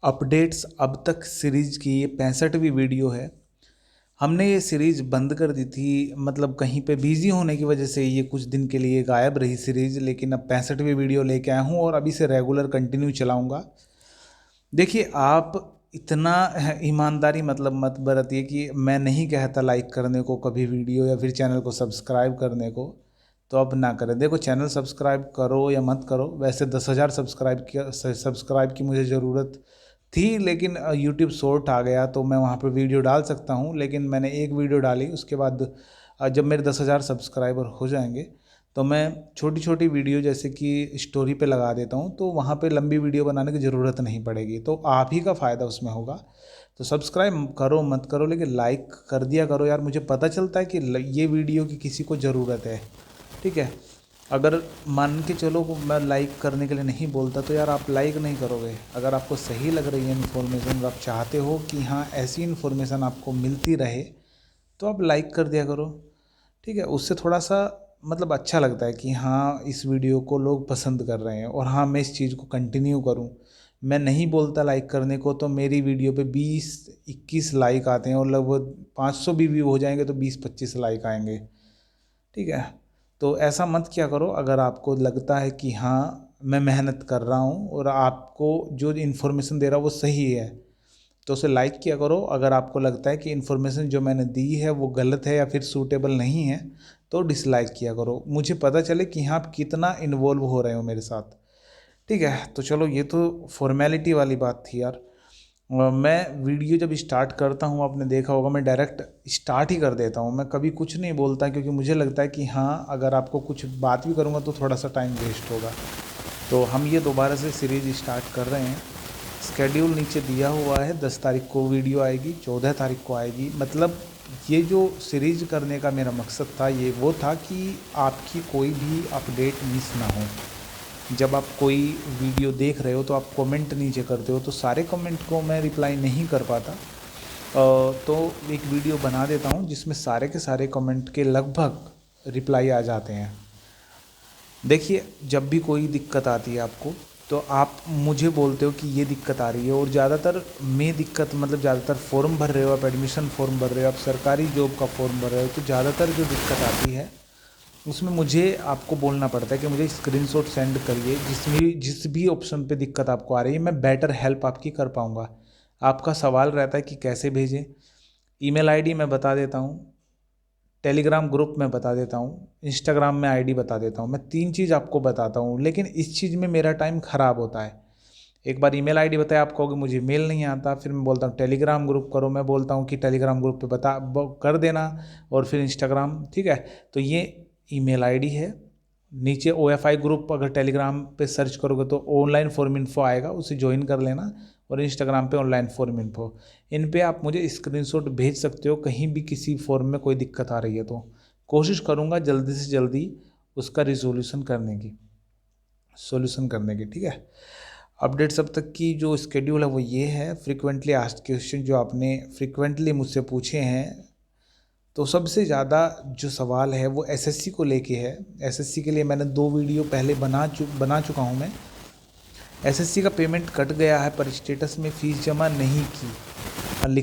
Updates अब तक series की ये 65वीं वीडियो है। हमने ये सीरीज़ बंद कर दी थी, मतलब कहीं पे बिज़ी होने की वजह से ये कुछ दिन के लिए गायब रही सीरीज़, लेकिन अब 65वीं वीडियो लेके आया हूँ और अभी से रेगुलर कंटिन्यू चलाऊँगा। देखिए, आप इतना ईमानदारी मतलब मत बरतिए कि मैं नहीं कहता लाइक करने को कभी वीडियो या फिर चैनल को सब्सक्राइब करने को, तो अब ना करें। देखो, चैनल सब्सक्राइब करो या मत करो, वैसे 10,000 सब्सक्राइब की मुझे ज़रूरत थी, लेकिन यूट्यूब शॉर्ट आ गया तो मैं वहाँ पे वीडियो डाल सकता हूँ। लेकिन मैंने एक वीडियो डाली, उसके बाद जब मेरे 10,000 सब्सक्राइबर हो जाएंगे तो मैं छोटी छोटी वीडियो जैसे कि स्टोरी पे लगा देता हूँ, तो वहाँ पे लंबी वीडियो बनाने की ज़रूरत नहीं पड़ेगी, तो आप ही का फ़ायदा उसमें होगा। तो सब्सक्राइब करो मत करो, लेकिन लाइक कर दिया करो यार, मुझे पता चलता है कि ये वीडियो की किसी को ज़रूरत है। ठीक है, अगर मान के चलो मैं लाइक करने के लिए नहीं बोलता तो यार आप लाइक नहीं करोगे। अगर आपको सही लग रही है इन्फॉर्मेशन और आप चाहते हो कि हाँ ऐसी इन्फॉर्मेशन आपको मिलती रहे, तो आप लाइक कर दिया करो। ठीक है, उससे थोड़ा सा मतलब अच्छा लगता है कि हाँ इस वीडियो को लोग पसंद कर रहे हैं और हाँ मैं इस चीज़ को कंटिन्यू करूँ। मैं नहीं बोलता लाइक करने को तो मेरी वीडियो पे 20-21 लाइक आते हैं और लगभग 500 भी व्यू हो जाएंगे तो 20-25 लाइक आएंगे। ठीक है, तो ऐसा मत किया करो। अगर आपको लगता है कि हाँ मैं मेहनत कर रहा हूँ और आपको जो इन्फॉर्मेशन दे रहा हूँ वो सही है, तो उसे लाइक किया करो। अगर आपको लगता है कि इन्फॉर्मेशन जो मैंने दी है वो गलत है या फिर सूटेबल नहीं है, तो डिसलाइक किया करो, मुझे पता चले कि हाँ आप कितना इन्वॉल्व हो रहे हो मेरे साथ। ठीक है, तो चलो ये तो फॉर्मेलिटी वाली बात थी यार। मैं वीडियो जब स्टार्ट करता हूँ, आपने देखा होगा मैं डायरेक्ट स्टार्ट ही कर देता हूँ, मैं कभी कुछ नहीं बोलता, क्योंकि मुझे लगता है कि हाँ अगर आपको कुछ बात भी करूँगा तो थोड़ा सा टाइम वेस्ट होगा। तो हम ये दोबारा से सीरीज स्टार्ट कर रहे हैं। स्केड्यूल नीचे दिया हुआ है, 10 तारीख को वीडियो आएगी, 14 तारीख को आएगी। मतलब ये जो सीरीज करने का मेरा मकसद था ये वो था कि आपकी कोई भी अपडेट मिस ना हो। जब आप कोई वीडियो देख रहे हो तो आप कमेंट नीचे करते हो, तो सारे कमेंट को मैं रिप्लाई नहीं कर पाता, तो एक वीडियो बना देता हूँ जिसमें सारे के सारे कमेंट के लगभग रिप्लाई आ जाते हैं। देखिए, जब भी कोई दिक्कत आती है आपको तो आप मुझे बोलते हो कि ये दिक्कत आ रही है, और ज़्यादातर मैं दिक्कत मतलब ज़्यादातर फॉर्म भर रहे हो आप, एडमिशन फॉर्म भर रहे हो आप, सरकारी जॉब का फॉर्म भर रहे हो, तो ज़्यादातर जो दिक्कत आती है उसमें मुझे आपको बोलना पड़ता है कि मुझे स्क्रीनशॉट सेंड करिए, जिस भी ऑप्शन पे दिक्कत आपको आ रही है, मैं बेटर हेल्प आपकी कर पाऊँगा। आपका सवाल रहता है कि कैसे भेजें। ईमेल आईडी मैं बता देता हूँ, टेलीग्राम ग्रुप में बता देता हूँ, इंस्टाग्राम में आईडी बता देता हूँ, मैं 3 चीज़ आपको बताता हूँ, लेकिन इस चीज़ में मेरा टाइम ख़राब होता है। एक बार ईमेल आईडी बताया, आप कहोगे मुझे मेल नहीं आता, फिर मैं बोलता हूँ टेलीग्राम ग्रुप करो, मैं बोलता हूँ कि टेलीग्राम ग्रुप पे कर देना, और फिर इंस्टाग्राम। ठीक है, तो ये ईमेल आईडी है। नीचे OFI ग्रुप अगर टेलीग्राम पे सर्च करोगे तो ऑनलाइन फॉर्म इन्फो आएगा, उसे ज्वाइन कर लेना, और इंस्टाग्राम पे ऑनलाइन फॉर्म इन्फो। इन पे आप मुझे स्क्रीनशॉट भेज सकते हो कहीं भी किसी फॉर्म में कोई दिक्कत आ रही है, तो कोशिश करूँगा जल्दी से जल्दी उसका सोल्यूशन करने की। ठीक है, अपडेट्स अब तक की जो स्केड्यूल है वो ये है। फ्रीक्वेंटली आस्क्ड क्वेश्चन जो आपने फ्रीक्वेंटली मुझसे पूछे हैं, तो सबसे ज़्यादा जो सवाल है वो एसएससी को लेके है। एसएससी के लिए मैंने 2 वीडियो पहले बना चुका हूँ मैं। एसएससी का पेमेंट कट गया है पर स्टेटस में फ़ीस जमा नहीं की,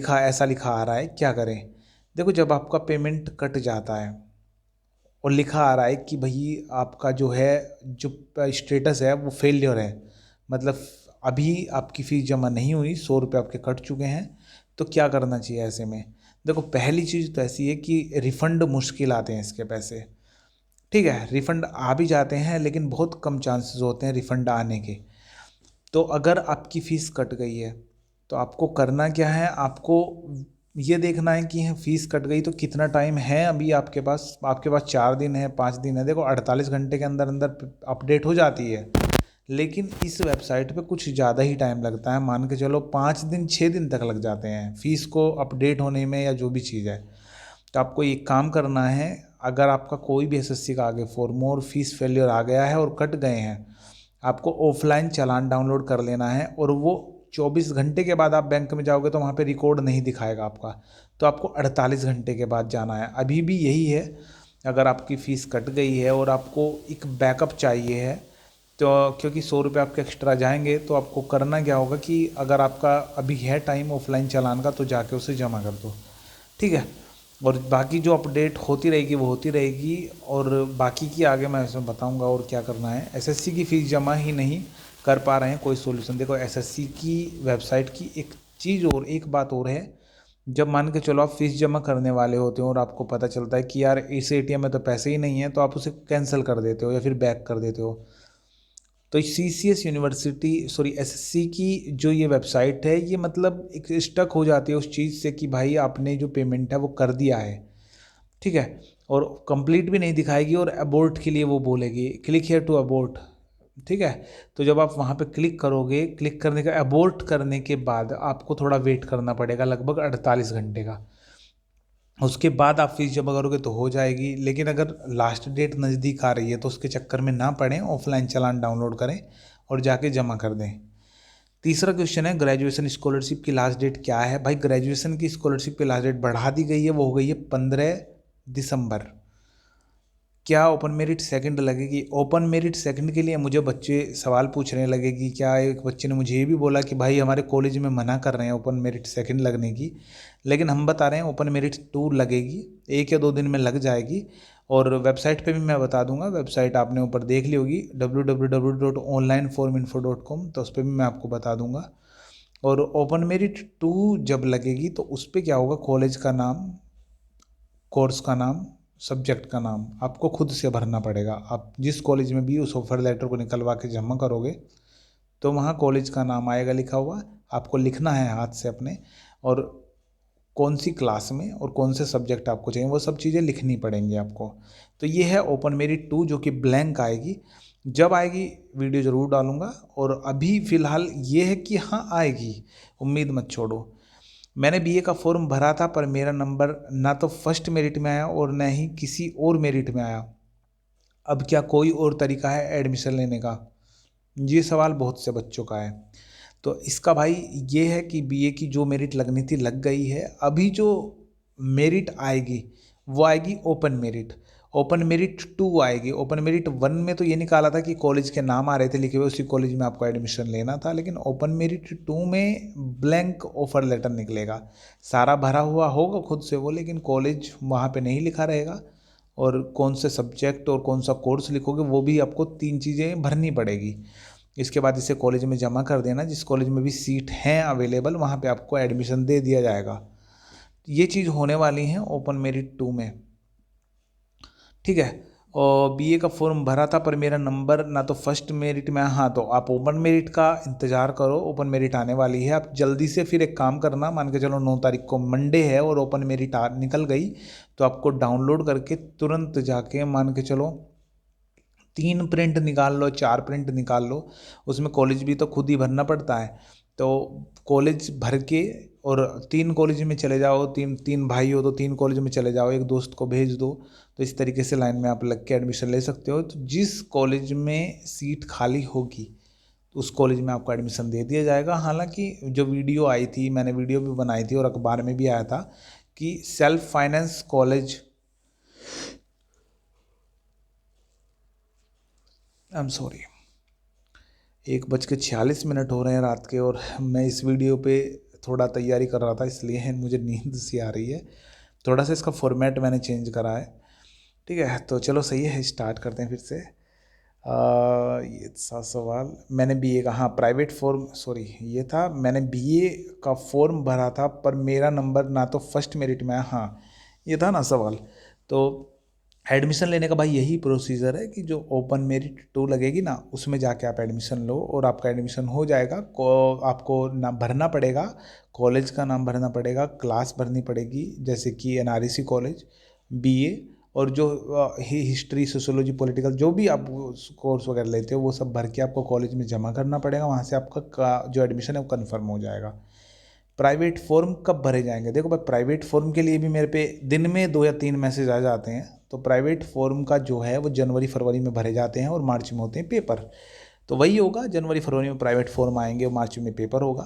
ऐसा लिखा आ रहा है, क्या करें? देखो, जब आपका पेमेंट कट जाता है और लिखा आ रहा है कि भाई आपका जो है जो स्टेटस है वो फेलियर है, मतलब अभी आपकी फ़ीस जमा नहीं हुई, 100 रुपये आपके कट चुके हैं, तो क्या करना चाहिए ऐसे में? देखो, पहली चीज़ तो ऐसी है कि रिफ़ंड मुश्किल आते हैं इसके पैसे। ठीक है, रिफ़ंड आ भी जाते हैं लेकिन बहुत कम चांसेस होते हैं रिफ़ंड आने के। तो अगर आपकी फ़ीस कट गई है तो आपको करना क्या है, आपको ये देखना है कि फ़ीस कट गई तो कितना टाइम है अभी आपके पास 4 दिन है, 5 दिन है। देखो, 48 घंटे के अंदर अंदर अपडेट हो जाती है, लेकिन इस वेबसाइट पे कुछ ज़्यादा ही टाइम लगता है, मान के चलो 5 दिन 6 दिन तक लग जाते हैं फ़ीस को अपडेट होने में या जो भी चीज़ है। तो आपको एक काम करना है, अगर आपका कोई भी एसएससी का आगे फॉर्म और फीस फेलियर आ गया है और कट गए हैं, आपको ऑफलाइन चालान डाउनलोड कर लेना है, और वो 24 घंटे के बाद आप बैंक में जाओगे तो वहाँ पे रिकॉर्ड नहीं दिखाएगा आपका, तो आपको 48 घंटे के बाद जाना है। अभी भी यही है, अगर आपकी फ़ीस कट गई है और आपको एक बैकअप चाहिए है तो क्योंकि 100 रुपये आपके एक्स्ट्रा जाएंगे, तो आपको करना क्या होगा कि अगर आपका अभी है टाइम ऑफलाइन चालान का तो जाके उसे जमा कर दो, ठीक है। और बाकी जो अपडेट होती रहेगी वो होती रहेगी, और बाकी की आगे मैं इसमें बताऊंगा और क्या करना है। एसएससी की फ़ीस जमा ही नहीं कर पा रहे हैं, कोई सॉल्यूशन। देखो एसएससी की वेबसाइट की एक चीज़ और एक बात और है, जब मान के चलो आप फीस जमा करने वाले होते हो और आपको पता चलता है कि यार इस एटीएम में तो पैसे ही नहीं है, तो आप उसे कैंसिल कर देते हो या फिर बैक कर देते हो। तो सीसीएस यूनिवर्सिटी सॉरी एसएससी की जो ये वेबसाइट है, ये मतलब एक स्टक हो जाती है उस चीज़ से कि भाई आपने जो पेमेंट है वो कर दिया है, ठीक है, और कंप्लीट भी नहीं दिखाएगी, और अबोर्ट के लिए वो बोलेगी क्लिक हियर टू अबोर्ट, ठीक है। तो जब आप वहाँ पे क्लिक करोगे, क्लिक करने का अबोर्ट करने के बाद आपको थोड़ा वेट करना पड़ेगा, लगभग 48 घंटे का। उसके बाद आप फीस जमा करोगे तो हो जाएगी। लेकिन अगर लास्ट डेट नज़दीक आ रही है तो उसके चक्कर में ना पड़ें, ऑफलाइन चालान डाउनलोड करें और जाके जमा कर दें। तीसरा क्वेश्चन है ग्रेजुएशन स्कॉलरशिप की लास्ट डेट क्या है। भाई ग्रेजुएशन की स्कॉलरशिप की लास्ट डेट बढ़ा दी गई है, वो हो गई है 15 दिसंबर। क्या ओपन मेरिट सेकंड लगेगी? ओपन मेरिट सेकंड के लिए मुझे बच्चे सवाल पूछने लगे कि क्या, एक बच्चे ने मुझे ये भी बोला कि भाई हमारे कॉलेज में मना कर रहे हैं ओपन मेरिट सेकंड लगने की, लेकिन हम बता रहे हैं ओपन मेरिट 2 लगेगी, 1 या 2 दिन में लग जाएगी। और वेबसाइट पे भी मैं बता दूंगा, वेबसाइट आपने ऊपर देख ली होगी www.onlineforminfo.com, तो उस पर भी मैं आपको बता दूंगा। और ओपन मेरिट 2 जब लगेगी तो उस पर क्या होगा, कॉलेज का नाम, कोर्स का नाम, सब्जेक्ट का नाम आपको खुद से भरना पड़ेगा। आप जिस कॉलेज में भी उस ऑफर लेटर को निकलवा के जमा करोगे तो वहाँ कॉलेज का नाम आएगा लिखा हुआ, आपको लिखना है हाथ से अपने, और कौन सी क्लास में और कौन से सब्जेक्ट आपको चाहिए वो सब चीज़ें लिखनी पड़ेंगी आपको। तो ये है ओपन मेरिट 2 जो कि ब्लैंक आएगी। जब आएगी वीडियो ज़रूर डालूंगा, और अभी फ़िलहाल ये है कि हाँ आएगी, उम्मीद मत छोड़ो। मैंने बीए का फॉर्म भरा था पर मेरा नंबर ना तो फर्स्ट मेरिट में आया और ना ही किसी और मेरिट में आया। अब क्या कोई और तरीका है एडमिशन लेने का? ये सवाल बहुत से बच्चों का है। तो इसका भाई ये है कि बीए की जो मेरिट लगनी थी लग गई है। अभी जो मेरिट आएगी वो आएगी ओपन मेरिट। ओपन मेरिट 2 आएगी। ओपन मेरिट 1 में तो ये निकाला था कि कॉलेज के नाम आ रहे थे लिखे हुए, उसी कॉलेज में आपको एडमिशन लेना था। लेकिन ओपन मेरिट 2 में ब्लैंक ऑफर लेटर निकलेगा, सारा भरा हुआ होगा खुद से वो, लेकिन कॉलेज वहाँ पे नहीं लिखा रहेगा, और कौन से सब्जेक्ट और कौन सा कोर्स लिखोगे वो भी आपको 3 चीज़ें भरनी पड़ेगी। इसके बाद इसे कॉलेज में जमा कर देना, जिस कॉलेज में भी सीट हैं अवेलेबल वहाँ पे आपको एडमिशन दे दिया जाएगा। ये चीज़ होने वाली है ओपन मेरिट 2 में, ठीक है। और बीए का फॉर्म भरा था पर मेरा नंबर ना तो फर्स्ट मेरिट में, हाँ तो आप ओपन मेरिट का इंतज़ार करो, ओपन मेरिट आने वाली है। आप जल्दी से फिर एक काम करना, मान के चलो 9 तारीख को मंडे है और ओपन मेरिट निकल गई, तो आपको डाउनलोड करके तुरंत जाके मान के चलो 3 प्रिंट निकाल लो, 4 प्रिंट निकाल लो। उसमें कॉलेज भी तो खुद ही भरना पड़ता है, तो कॉलेज भर के, और 3 कॉलेज में चले जाओ, तीन तीन भाई हो तो 3 कॉलेज में चले जाओ, एक दोस्त को भेज दो, तो इस तरीके से लाइन में आप लग के एडमिशन ले सकते हो। तो जिस कॉलेज में सीट खाली होगी उस कॉलेज में आपको एडमिशन दे दिया जाएगा। हालांकि जो वीडियो आई थी, मैंने वीडियो भी बनाई थी और अखबार में भी आया था कि self finance college, I am sorry, 1:46 हो रहे हैं रात के, और मैं इस वीडियो पे थोड़ा तैयारी कर रहा था, इसलिए मुझे नींद सी आ रही है। थोड़ा सा इसका फॉर्मेट मैंने चेंज करा है, ठीक है। तो चलो सही है, स्टार्ट करते हैं फिर से। ये था सवाल, मैंने बीए का, हाँ प्राइवेट फॉर्म, सॉरी ये था, मैंने बीए का फॉर्म भरा था पर मेरा नंबर ना तो फर्स्ट मेरिट में आया, हाँ ये था ना सवाल। तो एडमिशन लेने का भाई यही प्रोसीजर है कि जो ओपन मेरिट 2 लगेगी ना उसमें जाके आप एडमिशन लो और आपका एडमिशन हो जाएगा। आपको ना भरना पड़ेगा, कॉलेज का नाम भरना पड़ेगा, क्लास भरनी पड़ेगी जैसे कि एनआरईसी कॉलेज, बीए, और जो हिस्ट्री, सोशोलॉजी, पॉलिटिकल जो भी आप कोर्स वगैरह लेते हो वो सब भर के आपको कॉलेज में जमा करना पड़ेगा। वहाँ से आपका जो एडमिशन है वो कन्फर्म हो जाएगा। प्राइवेट फॉर्म कब भरे जाएंगे? देखो भाई प्राइवेट फॉर्म के लिए भी मेरे पे दिन में 2 या 3 मैसेज आ जाते हैं। तो प्राइवेट फॉर्म का जो है वो जनवरी फरवरी में भरे जाते हैं और मार्च में होते हैं पेपर। तो वही होगा, जनवरी फरवरी में प्राइवेट फॉर्म आएंगे और मार्च में पेपर होगा।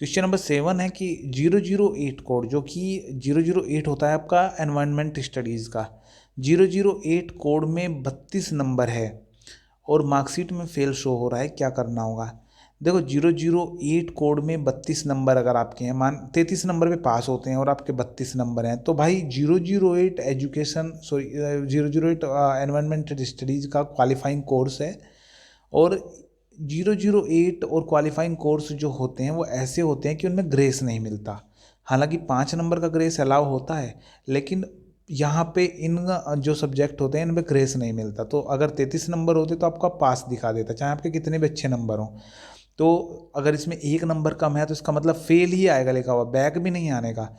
क्वेश्चन नंबर 7 है कि 008 कोड, जो कि 008 होता है आपका एनवायरनमेंट स्टडीज़ का, 008 कोड में 32 नंबर है और मार्कशीट में फेल शो हो रहा है, क्या करना होगा? देखो 008 कोड में 32 नंबर अगर आपके हैं, मान 33 नंबर पे पास होते हैं और आपके 32 नंबर हैं, तो भाई 008 एजुकेशन, सॉरी 008 एनवायरमेंटल स्टडीज़ का क्वालिफाइंग कोर्स है। और 008 और क्वालिफाइंग कोर्स जो होते हैं वो ऐसे होते हैं कि उनमें ग्रेस नहीं मिलता। हालांकि 5 नंबर का ग्रेस अलाउ होता है, लेकिन यहाँ पे इन जो सब्जेक्ट होते हैं इनमें ग्रेस नहीं मिलता। तो अगर 33 नंबर होते तो आपका पास दिखा देता, चाहे आपके कितने भी अच्छे नंबर हों। तो अगर इसमें 1 नंबर कम है तो इसका मतलब फेल ही आएगा लिखा हुआ, बैक भी नहीं आने का।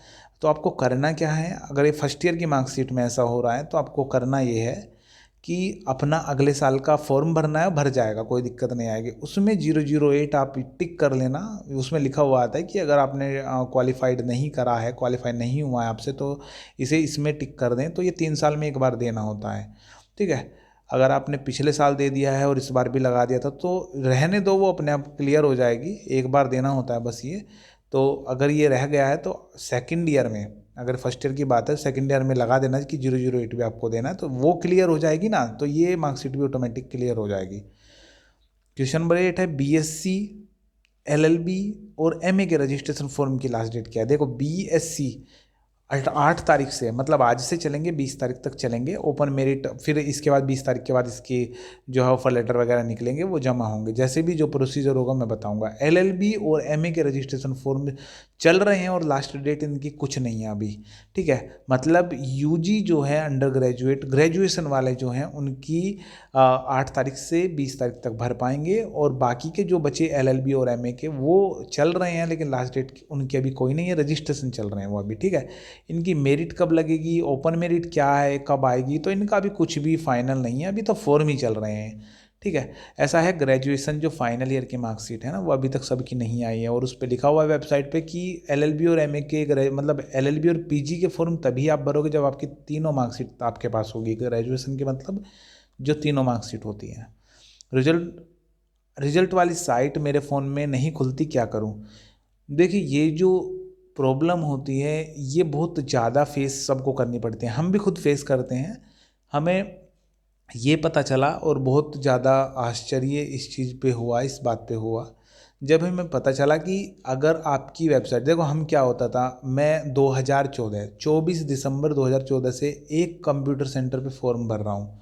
तो आपको करना क्या है, अगर ये फर्स्ट ईयर की मार्कशीट में ऐसा हो रहा है तो आपको करना ये है कि अपना अगले साल का फॉर्म भरना है, भर जाएगा, कोई दिक्कत नहीं आएगी। उसमें 008 आप टिक कर लेना, उसमें लिखा हुआ आता है कि अगर आपने क्वालिफाइड नहीं करा है, क्वालिफाई नहीं हुआ है आपसे, तो इसे इसमें टिक कर दें। तो ये 3 साल में एक बार देना होता है, ठीक है। अगर आपने पिछले साल दे दिया है और इस बार भी लगा दिया था तो रहने दो, वो अपने आप क्लियर हो जाएगी, एक बार देना होता है बस ये। तो अगर ये रह गया है तो सेकंड ईयर में, अगर फर्स्ट ईयर की बात है सेकंड ईयर में लगा देना कि 008 भी आपको देना है, तो वो क्लियर हो जाएगी ना, तो ये मार्कशीट भी ऑटोमेटिक क्लियर हो जाएगी। क्वेश्चन नंबर 8 है बीएससी, एलएलबी और एमए के रजिस्ट्रेशन फॉर्म की लास्ट डेट क्या है? देखो बीएससी 8 तारीख से, मतलब आज से चलेंगे 20 तारीख तक चलेंगे ओपन मेरिट, फिर इसके बाद 20 तारीख के बाद इसकी जो है ऑफर लेटर वगैरह निकलेंगे, वो जमा होंगे, जैसे भी जो प्रोसीजर होगा मैं बताऊंगा। एलएलबी और एमए के रजिस्ट्रेशन फॉर्म चल रहे हैं और लास्ट डेट इनकी कुछ नहीं है अभी, ठीक है। मतलब यूजी जो है अंडर ग्रेजुएट, ग्रेजुएशन वाले जो हैं उनकी 8 तारीख से 20 तारीख तक भर पाएंगे, और बाकी के जो बचे एलएलबी और एमए के वो चल रहे हैं, लेकिन लास्ट डेट उनकी अभी कोई नहीं है, रजिस्ट्रेशन चल रहे हैं वो अभी, ठीक है। इनकी मेरिट कब लगेगी, ओपन मेरिट क्या है, कब आएगी, तो इनका अभी कुछ भी फाइनल नहीं है, अभी तो फॉर्म ही चल रहे हैं, ठीक है। ऐसा है, ग्रेजुएशन जो फाइनल ईयर की मार्कशीट है ना, वो अभी तक सबकी नहीं आई है, और उस पर लिखा हुआ है वेबसाइट पे कि एलएलबी और एमए के मतलब एलएलबी और पीजी के फॉर्म तभी आप भरोगे जब आपकी तीनों मार्कशीट आपके पास होगी, ग्रेजुएशन के मतलब जो तीनों मार्कशीट होती हैं। रिजल्ट रिजल्ट वाली साइट मेरे फ़ोन में नहीं खुलती, क्या करूं? देखिए ये जो प्रॉब्लम होती है ये बहुत ज़्यादा फेस सबको करनी पड़ती है, हम भी खुद फेस करते हैं। हमें ये पता चला और बहुत ज़्यादा आश्चर्य इस चीज़ पे हुआ, इस बात पे हुआ, जब हमें पता चला कि अगर आपकी वेबसाइट, देखो हम क्या होता था, मैं 2014 24 दिसंबर 2014 से एक कंप्यूटर सेंटर पे फॉर्म भर रहा हूँ,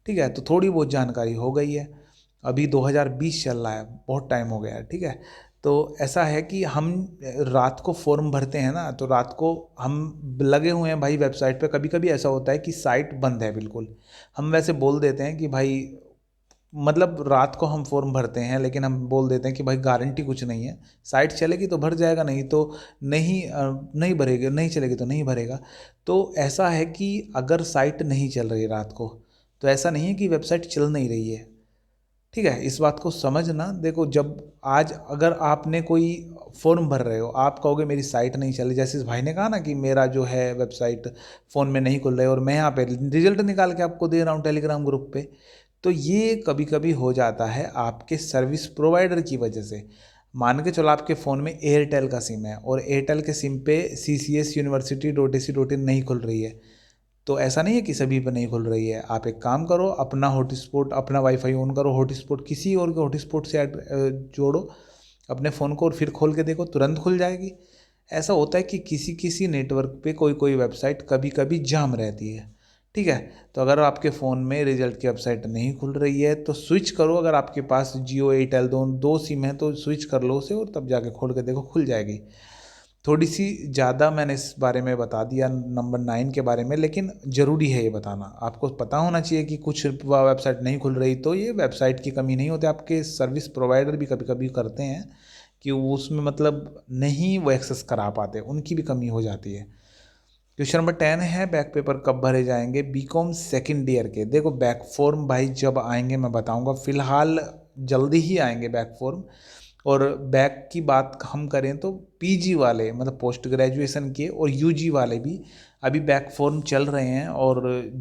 ठीक है। तो थोड़ी बहुत जानकारी हो गई है, अभी 2020 चल रहा है, बहुत टाइम हो गया है, ठीक है। तो ऐसा है कि हम रात को फॉर्म भरते हैं ना, तो रात को हम लगे हुए हैं भाई वेबसाइट पे, कभी कभी ऐसा होता है कि साइट बंद है बिल्कुल, हम वैसे बोल देते हैं कि भाई, मतलब रात को हम फॉर्म भरते हैं लेकिन हम बोल देते हैं कि भाई गारंटी कुछ नहीं है, साइट चलेगी तो भर जाएगा, नहीं तो नहीं भरेगा, नहीं चलेगी तो नहीं भरेगा। तो ऐसा है कि अगर साइट नहीं चल रही रात को, तो ऐसा नहीं है कि वेबसाइट चल नहीं रही है, ठीक है। इस बात को समझना। देखो जब आज अगर आपने कोई फॉर्म भर रहे हो, आप कहोगे मेरी साइट नहीं चल रही, जैसे इस भाई ने कहा ना कि मेरा जो है वेबसाइट फ़ोन में नहीं खुल रही, और मैं यहाँ पे रिजल्ट निकाल के आपको दे रहा हूँ टेलीग्राम ग्रुप पे, तो ये कभी कभी हो जाता है आपके सर्विस प्रोवाइडर की वजह से। मान के चलो आपके फ़ोन में एयरटेल का सिम है और एयरटेल के सिम पे ccsuniversity.ac.in नहीं खुल रही है, तो ऐसा नहीं है कि सभी पर नहीं खुल रही है। आप एक काम करो, अपना हॉटस्पॉट, अपना वाईफाई ऑन करो, हॉटस्पॉट किसी और के हॉटस्पॉट से जोड़ो अपने फ़ोन को और फिर खोल के देखो, तुरंत खुल जाएगी। ऐसा होता है कि किसी किसी नेटवर्क पे कोई कोई वेबसाइट कभी कभी जाम रहती है, ठीक है। तो अगर आपके फ़ोन में रिजल्ट की वेबसाइट नहीं खुल रही है तो स्विच करो, अगर आपके पास जियो एयरटेल दो सिम है तो स्विच कर लो उसे, और तब जाके खोल के देखो, खुल जाएगी। थोड़ी सी ज़्यादा मैंने इस बारे में बता दिया नंबर 9 के बारे में, लेकिन ज़रूरी है ये बताना, आपको पता होना चाहिए कि कुछ वेबसाइट नहीं खुल रही तो ये वेबसाइट की कमी नहीं होती, आपके सर्विस प्रोवाइडर भी कभी कभी करते हैं कि वो उसमें मतलब नहीं वो एक्सेस करा पाते, उनकी भी कमी हो जाती है। क्वेश्चन नंबर 10 है, बैक पेपर कब भरे जाएंगे बीकॉम सेकेंड ईयर के? देखो बैक फॉर्म भाई जब आएंगे मैं बताऊंगा, फिलहाल जल्दी ही आएंगे बैक फॉर्म। और बैक की बात हम करें तो पीजी वाले, मतलब पोस्ट ग्रेजुएशन के, और यूजी वाले भी अभी बैक फॉर्म चल रहे हैं। और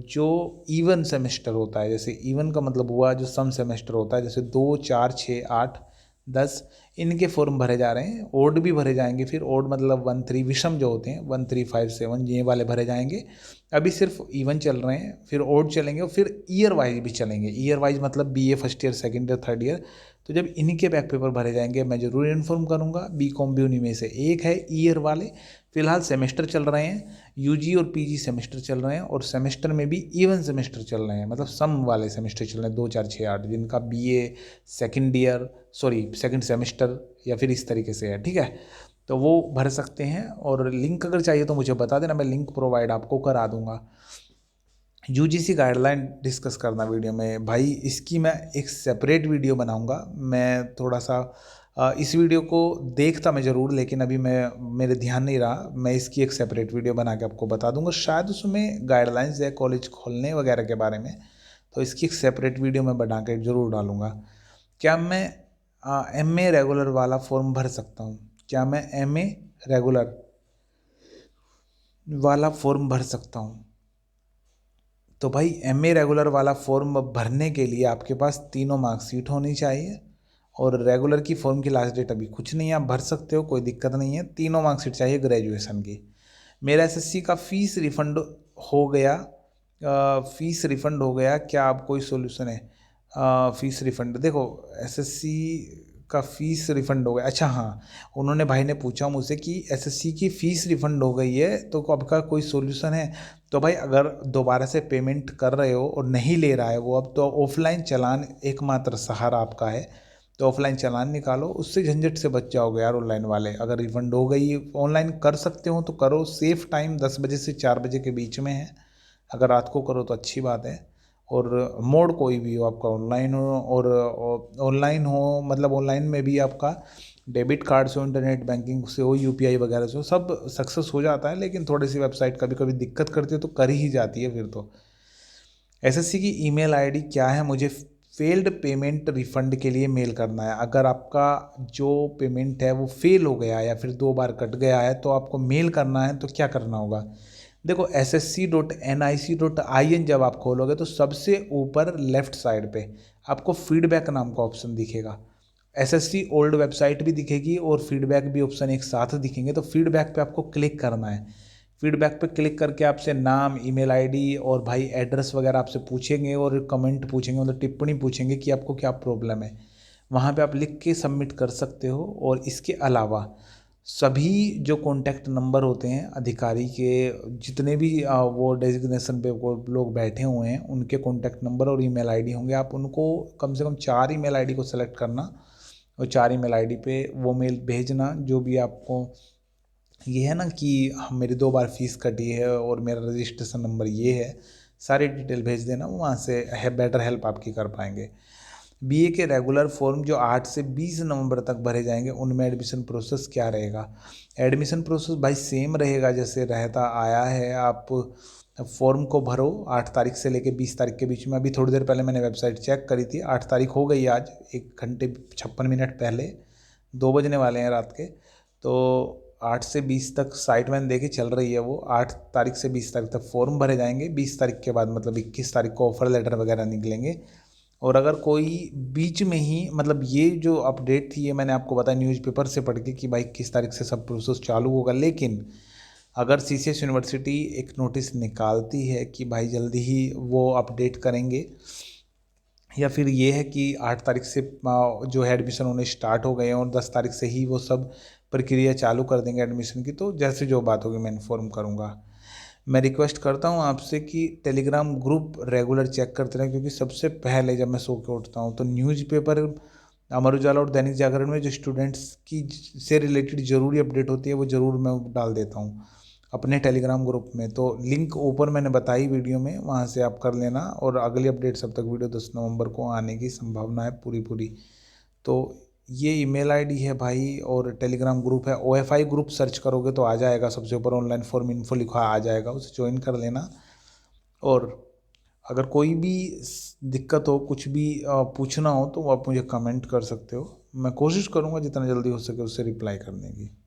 जो इवन सेमेस्टर होता है, जैसे इवन का मतलब हुआ जो सम सेमेस्टर होता है, जैसे 2, 4, 6, 8, 10, इनके फॉर्म भरे जा रहे हैं। ओड भी भरे जाएंगे, फिर ओड मतलब 1, 3 विषम जो होते हैं 1, 3, 5, 7 ये वाले भरे जाएंगे। अभी सिर्फ इवन चल रहे हैं, फिर ओड चलेंगे और फिर ईयर वाइज भी चलेंगे। ईयर वाइज मतलब BA first year, second year, third year. तो जब इन्हीं के बैक पेपर भरे जाएंगे मैं ज़रूर इन्फॉर्म करूँगा। बीकॉम भी उन्हीं में से एक है ईयर वाले। फिलहाल सेमेस्टर चल रहे हैं, यूजी और पीजी सेमेस्टर चल रहे हैं, और सेमेस्टर में भी इवन सेमेस्टर चल रहे हैं, मतलब सम वाले सेमेस्टर चल रहे हैं 2 4 6 8, जिनका BA second year, sorry second semester या फिर इस तरीके से है, ठीक है। तो वो भर सकते हैं, और लिंक अगर चाहिए तो मुझे बता देना, मैं लिंक प्रोवाइड आपको करा दूंगा। यूजीसी गाइडलाइन डिस्कस करना वीडियो में भाई, इसकी मैं एक सेपरेट वीडियो बनाऊंगा। मैं थोड़ा सा इस वीडियो को देखता मैं ज़रूर, लेकिन अभी मेरे ध्यान नहीं रहा। मैं इसकी एक सेपरेट वीडियो बना के आपको बता दूंगा, शायद उसमें गाइडलाइंस है कॉलेज खोलने वगैरह के बारे में, तो इसकी एक सेपरेट वीडियो मैं बना के ज़रूर डालूंगा। क्या मैं एमए रेगुलर वाला फॉर्म भर सकता हूँ? क्या मैं एमए रेगुलर वाला फॉर्म भर सकता हूँ? तो भाई एमए रेगुलर वाला फॉर्म भरने के लिए आपके पास तीनों मार्कशीट होनी चाहिए, और रेगुलर की फॉर्म की लास्ट डेट अभी कुछ नहीं है, आप भर सकते हो, कोई दिक्कत नहीं है। तीनों मार्कशीट चाहिए ग्रेजुएशन की। मेरा एसएससी का फीस रिफंड हो गया, फीस रिफंड हो गया, क्या आप कोई सोल्यूशन है? फीस रिफंड देखो, एसएससी का फीस रिफंड हो गया, अच्छा हाँ, उन्होंने भाई ने पूछा मुझसे कि एसएससी की फ़ीस रिफंड हो गई है तो आपका कोई सोल्यूशन है? तो भाई अगर दोबारा से पेमेंट कर रहे हो और नहीं ले रहा है वो, अब तो ऑफलाइन चालान एकमात्र सहारा आपका है। तो ऑफलाइन चालान निकालो, उससे झंझट से बच जाओगे यार। ऑनलाइन वाले अगर रिफंड हो गई, ऑनलाइन कर सकते हो तो करो। सेफ टाइम 10 बजे से 4 बजे के बीच में है, अगर रात को करो तो अच्छी बात है। और मोड कोई भी हो आपका, ऑनलाइन हो और ऑनलाइन हो, मतलब ऑनलाइन में भी आपका डेबिट कार्ड से हो, इंटरनेट बैंकिंग से हो, यूपीआई वगैरह से हो, सब सक्सेस हो जाता है। लेकिन थोड़ी सी वेबसाइट कभी कभी दिक्कत करती है तो कर ही जाती है फिर तो। एसएससी की ईमेल आईडी क्या है? मुझे फेल्ड पेमेंट रिफंड के लिए मेल करना है। अगर आपका जो पेमेंट है वो फेल हो गया या फिर 2 बार कट गया है तो आपको मेल करना है। तो क्या करना होगा? देखो, ssc.nic.in जब आप खोलोगे तो सबसे ऊपर लेफ्ट साइड पे आपको फीडबैक नाम का ऑप्शन दिखेगा। एसएससी ओल्ड वेबसाइट भी दिखेगी और फीडबैक भी ऑप्शन एक साथ दिखेंगे। तो फीडबैक पे आपको क्लिक करना है। फीडबैक पे क्लिक करके आपसे नाम, ईमेल आईडी और भाई एड्रेस वगैरह आपसे पूछेंगे, और कमेंट पूछेंगे, मतलब टिप्पणी पूछेंगे कि आपको क्या प्रॉब्लम है। वहाँ पे आप लिख के सबमिट कर सकते हो। और इसके अलावा सभी जो कॉन्टैक्ट नंबर होते हैं अधिकारी के, जितने भी वो डेजिग्नेशन पे वो लोग बैठे हुए हैं, उनके कॉन्टैक्ट नंबर और ईमेल आईडी होंगे। आप उनको कम से कम 4 ईमेल आईडी को सेलेक्ट करना, और 4 ईमेल आईडी पे वो मेल भेजना जो भी आपको ये है ना कि मेरी 2 बार फीस कटी है और मेरा रजिस्ट्रेशन नंबर ये है, सारी डिटेल भेज देना। वो वहाँ से बेटर हेल्प आपकी कर पाएंगे। बीए के रेगुलर फॉर्म जो 8 से 20 नवंबर तक भरे जाएंगे, उनमें एडमिशन प्रोसेस क्या रहेगा? एडमिशन प्रोसेस भाई सेम रहेगा जैसे रहता आया है। आप फॉर्म को भरो 8 तारीख से लेके 20 तारीख के बीच में। अभी थोड़ी देर पहले मैंने वेबसाइट चेक करी थी, 8 तारीख हो गई आज, 1 घंटे 56 मिनट पहले, 2 बजने वाले हैं रात के। तो 8 से 20 तक साइट मैंने देखी चल रही है वो। 8 तारीख से 20 तारीख तक फॉर्म भरे जाएंगे। 20 तारीख के बाद मतलब 21 तारीख को ऑफर लेटर वगैरह निकलेंगे। और अगर कोई बीच में ही, मतलब ये जो अपडेट थी ये मैंने आपको बताया न्यूज़पेपर से पढ़ के कि भाई 21 तारीख से सब प्रोसेस चालू होगा। लेकिन अगर सीसीएस यूनिवर्सिटी एक नोटिस निकालती है कि भाई जल्दी ही वो अपडेट करेंगे, या फिर ये है कि 8 तारीख से जो है एडमिशन होने स्टार्ट हो गए हैं और 10 तारीख से ही वो सब प्रक्रिया चालू कर देंगे एडमिशन की, तो जैसे जो बात होगी मैं इन्फॉर्म करूँगा। मैं रिक्वेस्ट करता हूँ आपसे कि टेलीग्राम ग्रुप रेगुलर चेक करते रहें, क्योंकि सबसे पहले जब मैं सो के उठता हूँ तो न्यूज़पेपर अमर उजाला और दैनिक जागरण में जो स्टूडेंट्स की से रिलेटेड ज़रूरी अपडेट होती है वो ज़रूर मैं डाल देता हूँ अपने टेलीग्राम ग्रुप में। तो लिंक ऊपर मैंने बताई वीडियो में, वहाँ से आप कर लेना। और अगली अपडेट सब तक वीडियो 10 नवंबर को आने की संभावना है पूरी पूरी। तो ये ईमेल आईडी है भाई, और टेलीग्राम ग्रुप है। ओएफआई ग्रुप सर्च करोगे तो आ जाएगा, सबसे ऊपर ऑनलाइन फॉर्म इन्फो लिखा आ जाएगा, उसे ज्वाइन कर लेना। और अगर कोई भी दिक्कत हो, कुछ भी पूछना हो तो आप मुझे कमेंट कर सकते हो। मैं कोशिश करूँगा जितना जल्दी हो सके उससे रिप्लाई करने की।